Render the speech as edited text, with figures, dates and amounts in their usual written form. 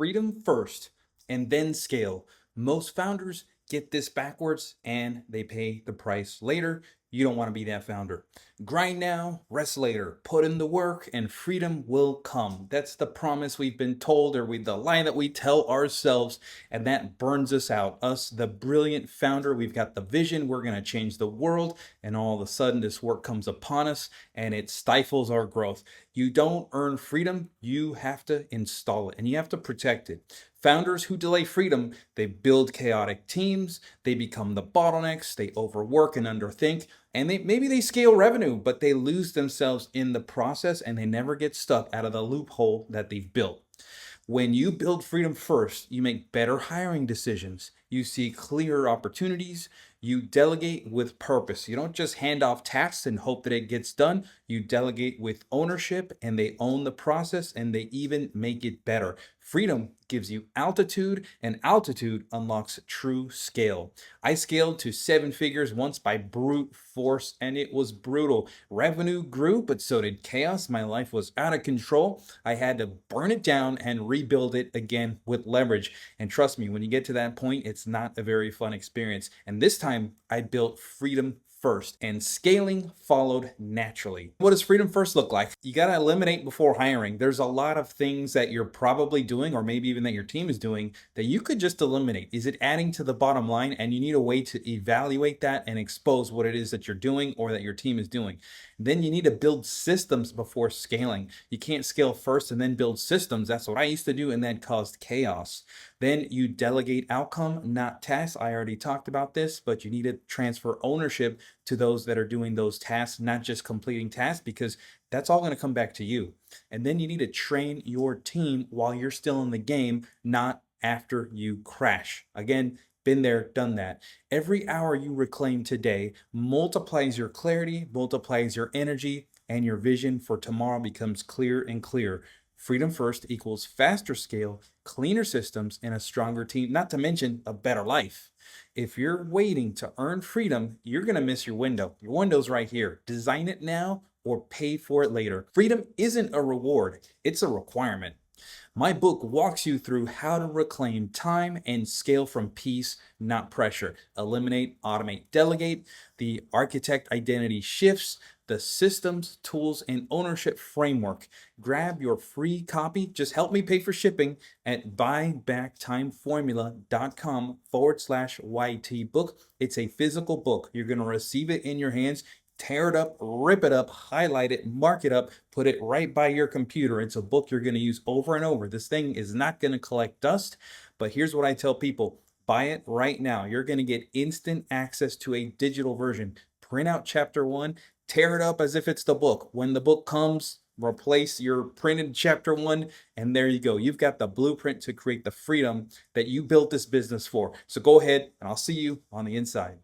freedom first and then scale. Most founders get this backwards and they pay the price later. You don't want to be that founder. Grind now, rest later. Put in the work and freedom will come. That's the promise we've been told, or the lie that we tell ourselves, and that burns us out. Us, the brilliant founder, we've got the vision, we're going to change the world, and all of a sudden this work comes upon us and it stifles our growth. You don't earn freedom, you have to install it and you have to protect it. Founders who delay freedom, they build chaotic teams, they become the bottlenecks, they overwork and underthink, and maybe they scale revenue, but they lose themselves in the process and they never get stuck out of the loophole that they've built. When you build freedom first, you make better hiring decisions. You see clearer opportunities. You delegate with purpose. You don't just hand off tasks and hope that it gets done. You delegate with ownership and they own the process and they even make it better. Freedom gives you altitude and altitude unlocks true scale. I scaled to 7 figures once by brute force and it was brutal. Revenue grew, but so did chaos. My life was out of control. I had to burn it down and rebuild it again with leverage. And trust me, when you get to that point, it's not a very fun experience. And this time I built freedom first and scaling followed naturally. What does freedom first look like? You got to eliminate before hiring. There's a lot of things that you're probably doing, or maybe even that your team is doing, that you could just eliminate. Is it adding to the bottom line? And you need a way to evaluate that and expose what it is that you're doing or that your team is doing. Then you need to build systems before scaling. You can't scale first and then build systems. That's what I used to do, and that caused chaos. Then you delegate outcome, not tasks. I already talked about this, but you need to transfer ownership to those that are doing those tasks, not just completing tasks, because that's all going to come back to you. And then you need to train your team while you're still in the game, not after you crash. Again, been there, done that. Every hour you reclaim today multiplies your clarity, multiplies your energy, and your vision for tomorrow becomes clear and clear. Freedom first equals faster scale, cleaner systems, and a stronger team, not to mention a better life. If you're waiting to earn freedom, you're going to miss your window. Your window's right here. Design it now or pay for it later. Freedom isn't a reward, it's a requirement. My book walks you through how to reclaim time and scale from peace, not pressure. Eliminate, automate, delegate. The architect identity shifts, the systems, tools, and ownership framework. Grab your free copy. Just help me pay for shipping at buybackttimeformula.com/YT book. It's a physical book. You're going to receive it in your hands. Tear it up, rip it up, highlight it, mark it up, put it right by your computer. It's a book you're going to use over and over. This thing is not going to collect dust, but here's what I tell people. Buy it right now. You're going to get instant access to a digital version. Print out chapter 1, tear it up as if it's the book. When the book comes, replace your printed chapter 1, and there you go. You've got the blueprint to create the freedom that you built this business for. So go ahead, and I'll see you on the inside.